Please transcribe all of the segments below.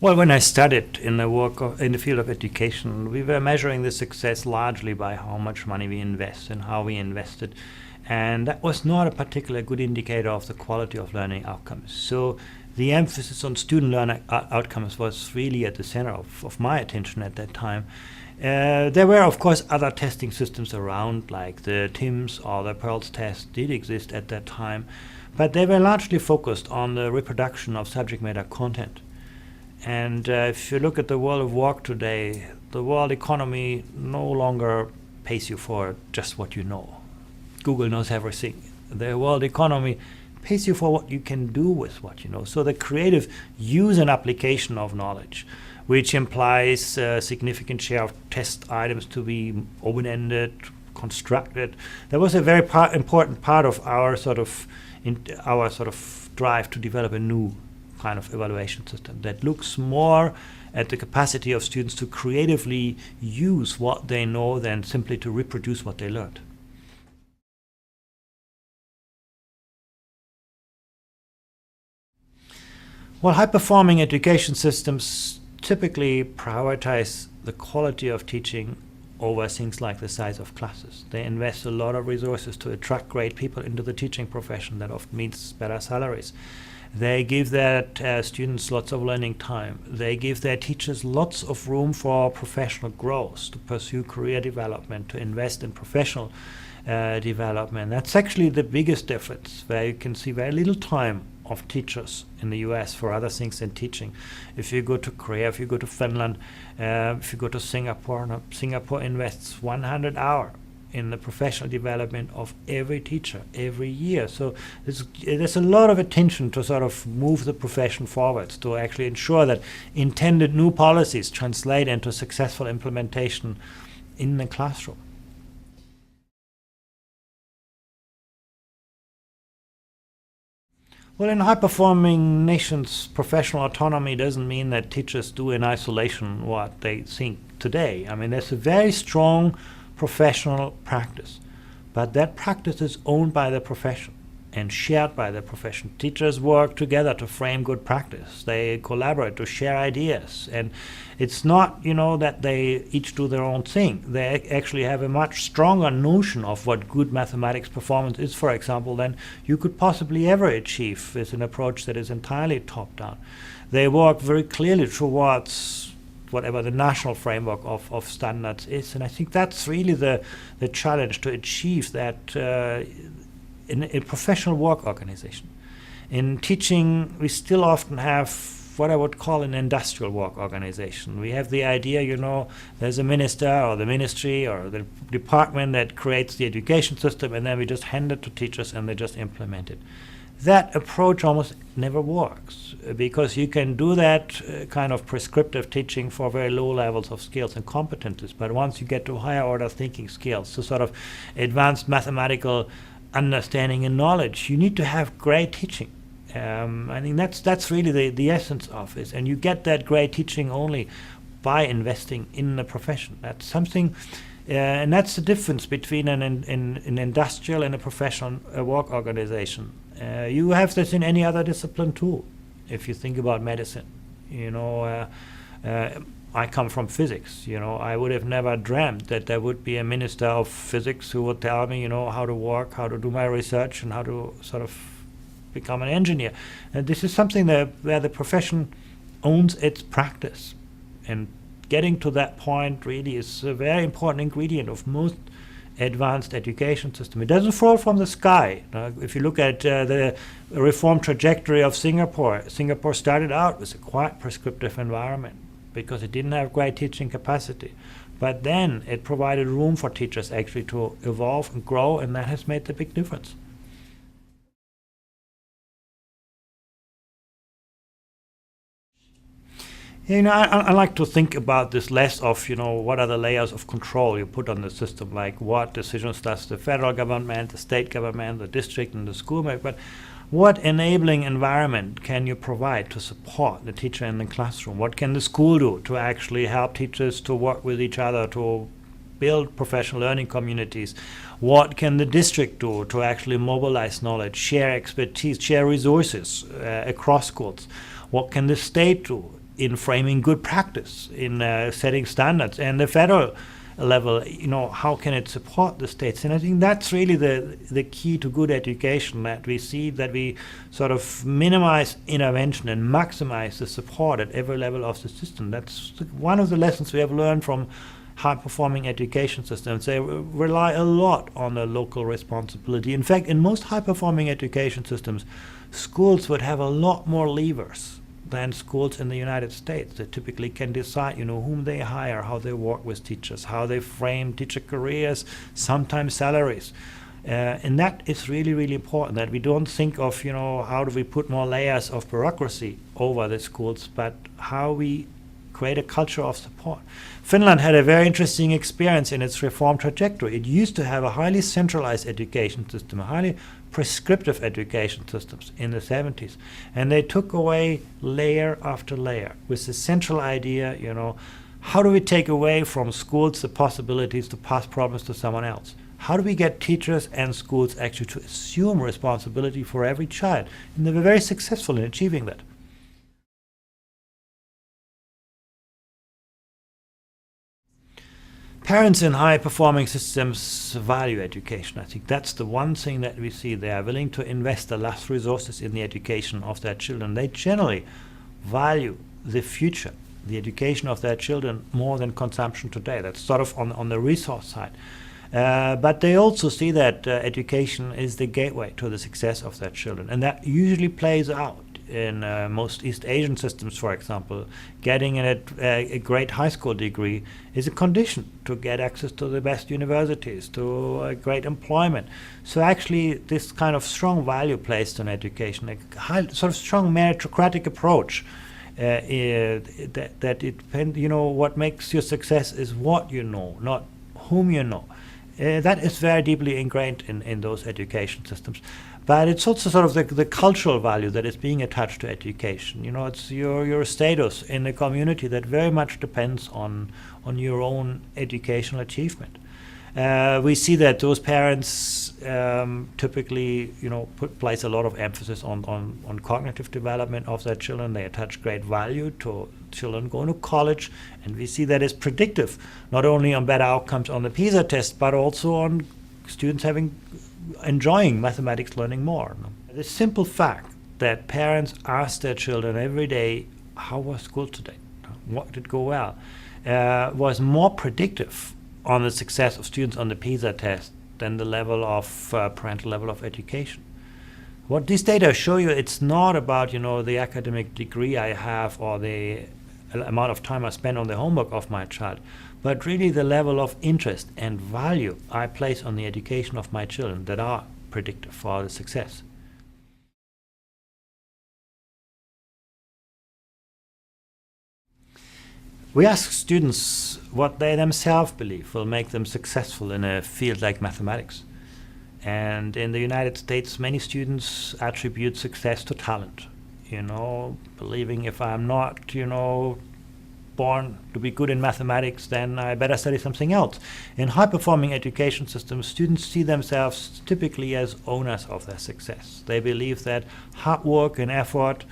Well, when I studied in in the field of education, we were measuring the success largely by how much money we invest and how we invested. And that was not a particularly good indicator of the quality of learning outcomes. So the emphasis on student learning outcomes was really at the center of my attention at that time. There were, of course, other testing systems around, like the TIMSS or the PEARLS test did exist at that time, but they were largely focused on the reproduction of subject matter content. And if you look at the world of work today, the world economy no longer pays you for just what you know. Google knows everything. The world economy pays you for what you can do with what you know. So the creative use and application of knowledge, which implies a significant share of test items to be open-ended, constructed. That was a very important part of our sort of drive to develop a new kind of evaluation system that looks more at the capacity of students to creatively use what they know than simply to reproduce what they learned. Well, high-performing education systems typically prioritize the quality of teaching over things like the size of classes. They invest a lot of resources to attract great people into the teaching profession. That often means better salaries. They give their students lots of learning time. They give their teachers lots of room for professional growth, to pursue career development, to invest in professional development. That's actually the biggest difference, where you can see very little time of teachers in the US for other things than teaching. If you go to Korea, if you go to Finland, if you go to Singapore, Singapore invests 100 hours in the professional development of every teacher every year. So there's a lot of attention to sort of move the profession forwards, to actually ensure that intended new policies translate into successful implementation in the classroom. Well, in high-performing nations, professional autonomy doesn't mean that teachers do in isolation what they think today. I mean, there's a very strong professional practice, but that practice is owned by the profession and shared by the profession. Teachers work together to frame good practice. They collaborate to share ideas, and it's not, that they each do their own thing. They actually have a much stronger notion of what good mathematics performance is, for example, than you could possibly ever achieve with an approach that is entirely top-down. They work very clearly towards whatever the national framework of standards is. And I think that's really the challenge, to achieve that in a professional work organization. In teaching, we still often have what I would call an industrial work organization. We have the idea, there's a minister or the ministry or the department that creates the education system, and then we just hand it to teachers and they just implement it. That approach almost never works, because you can do that kind of prescriptive teaching for very low levels of skills and competencies, but once you get to higher order thinking skills, so sort of advanced mathematical understanding and knowledge, you need to have great teaching. I think that's really the essence of it, and you get that great teaching only by investing in the profession. That's something, and that's the difference between an industrial and a professional work organization. You have this in any other discipline too. If you think about medicine, I come from physics. I would have never dreamt that there would be a minister of physics who would tell me, how to work, how to do my research, and how to sort of become an engineer. And this is something where the profession owns its practice, and getting to that point really is a very important ingredient of most advanced education system. It doesn't fall from the sky. If you look at the reform trajectory of Singapore started out with a quite prescriptive environment because it didn't have great teaching capacity. But then it provided room for teachers actually to evolve and grow, and that has made the big difference. I like to think about this less of, what are the layers of control you put on the system, like what decisions does the federal government, the state government, the district, and the school make, but what enabling environment can you provide to support the teacher in the classroom? What can the school do to actually help teachers to work with each other, to build professional learning communities? What can the district do to actually mobilize knowledge, share expertise, share resources across schools? What can the state do in framing good practice, in setting standards, and the federal level, how can it support the states? And I think that's really the key to good education, that we see that we sort of minimize intervention and maximize the support at every level of the system. That's one of the lessons we have learned from high-performing education systems. They rely a lot on the local responsibility. In fact, in most high-performing education systems, schools would have a lot more levers than schools in the United States. They typically can decide, whom they hire, how they work with teachers, how they frame teacher careers, sometimes salaries. And that is really, really important, that we don't think of, how do we put more layers of bureaucracy over the schools, but how we create a culture of support. Finland had a very interesting experience in its reform trajectory. It used to have a highly centralized education system, a highly prescriptive education systems in the 70s. And they took away layer after layer with the central idea, how do we take away from schools the possibilities to pass problems to someone else? How do we get teachers and schools actually to assume responsibility for every child? And they were very successful in achieving that. Parents in high-performing systems value education. I think that's the one thing that we see. They are willing to invest the last resources in the education of their children. They generally value the future, the education of their children, more than consumption today. That's sort of on the resource side. But they also see that education is the gateway to the success of their children. And that usually plays out in most East Asian systems, for example. Getting a great high school degree is a condition to get access to the best universities, to great employment. So actually this kind of strong value placed on education, a high, sort of strong meritocratic approach, that it depends, what makes your success is what you know, not whom you know. That is very deeply ingrained in those education systems. But it's also sort of the cultural value that is being attached to education. It's your status in the community that very much depends on your own educational achievement. We see that those parents typically, place a lot of emphasis on cognitive development of their children. They attach great value to children going to college, and we see that is predictive, not only on better outcomes on the PISA test, but also on students enjoying mathematics learning more. The simple fact that parents ask their children every day, how was school today? What did go well? Was more predictive on the success of students on the PISA test than the level of parental level of education. What these data show you, it's not about the academic degree I have or the amount of time I spend on the homework of my child, but really the level of interest and value I place on the education of my children that are predictive for the success. We ask students what they themselves believe will make them successful in a field like mathematics. And in the United States, many students attribute success to talent. Believing if I'm not, born to be good in mathematics, then I better study something else. In high-performing education systems, students see themselves typically as owners of their success. They believe that hard work and effort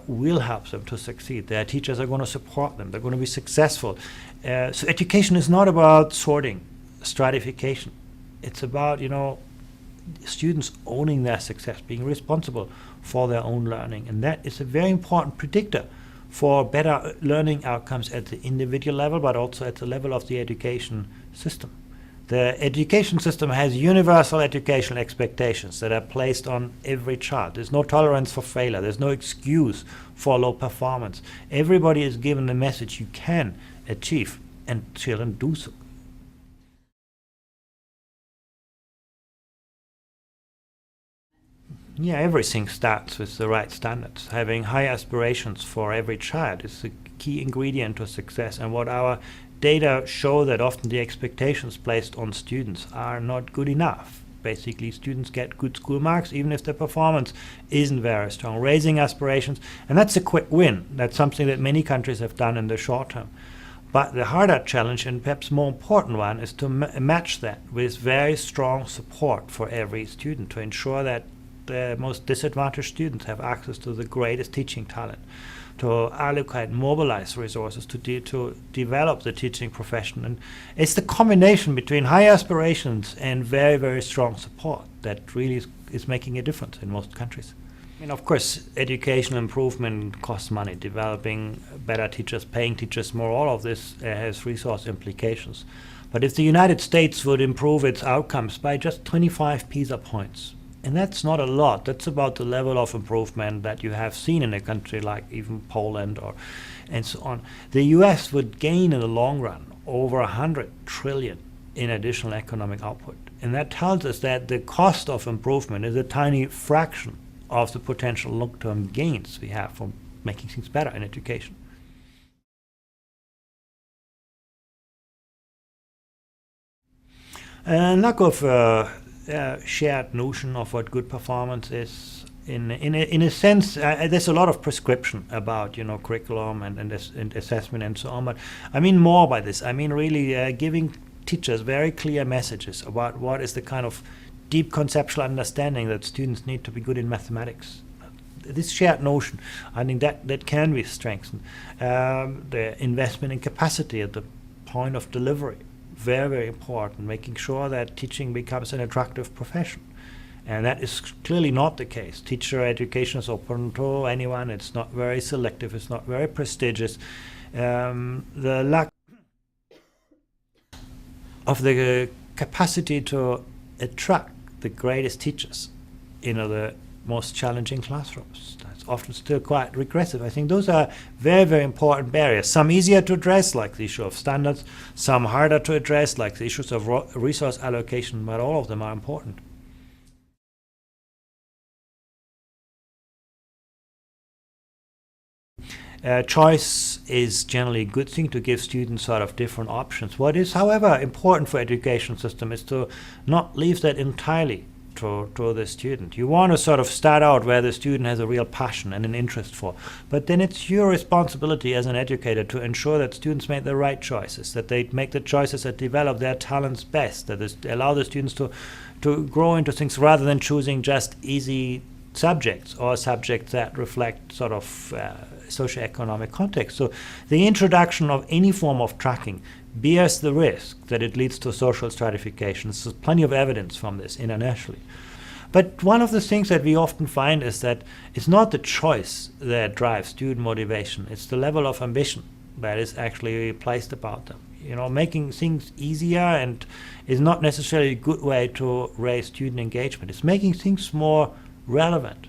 will help them to succeed. Their teachers are going to support them. They're going to be successful. So education is not about sorting, stratification. It's about, students owning their success, being responsible for their own learning. And that is a very important predictor for better learning outcomes at the individual level, but also at the level of the education system. The education system has universal educational expectations that are placed on every child. There's no tolerance for failure. There's no excuse for low performance. Everybody is given the message you can achieve, and children do so. Yeah, everything starts with the right standards. Having high aspirations for every child is the key ingredient to success. And what our data show that often the expectations placed on students are not good enough. Basically, students get good school marks even if their performance isn't very strong. Raising aspirations, and that's a quick win. That's something that many countries have done in the short term. But the harder challenge, and perhaps more important one, is to match that with very strong support for every student to ensure that the most disadvantaged students have access to the greatest teaching talent, to allocate, mobilize resources to develop the teaching profession. And it's the combination between high aspirations and very, very strong support that really is making a difference in most countries. I mean, of course, educational improvement costs money. Developing better teachers, paying teachers more, all of this has resource implications. But if the United States would improve its outcomes by just 25 PISA points, and that's not a lot, that's about the level of improvement that you have seen in a country like even Poland and so on, the US would gain in the long run over 100 trillion in additional economic output. And that tells us that the cost of improvement is a tiny fraction of the potential long-term gains we have from making things better in education. Lack of shared notion of what good performance is. In a sense, there's a lot of prescription about curriculum and assessment and so on. But I mean more by this. I mean really giving teachers very clear messages about what is the kind of deep conceptual understanding that students need to be good in mathematics. This shared notion, I think that can be strengthened. The investment in capacity at the point of delivery, very, very important, making sure that teaching becomes an attractive profession. And that is clearly not the case. Teacher education is open to anyone. It's not very selective. It's not very prestigious. The lack of the capacity to attract the greatest teachers in the most challenging classrooms. That's often still quite regressive. I think those are very, very important barriers. Some easier to address, like the issue of standards. Some harder to address, like the issues of resource allocation, but all of them are important. Choice is generally a good thing to give students sort of different options. What is, however, important for education system is to not leave that entirely to the student. You want to sort of start out where the student has a real passion and an interest for, but then it's your responsibility as an educator to ensure that students make the right choices, that they make the choices that develop their talents best, that allow the students to grow into things rather than choosing just easy subjects or subjects that reflect sort of socioeconomic context. So the introduction of any form of tracking bears the risk that it leads to social stratification. There's plenty of evidence from this internationally. But one of the things that we often find is that it's not the choice that drives student motivation, it's the level of ambition that is actually placed about them. Making things easier and is not necessarily a good way to raise student engagement. It's making things more relevant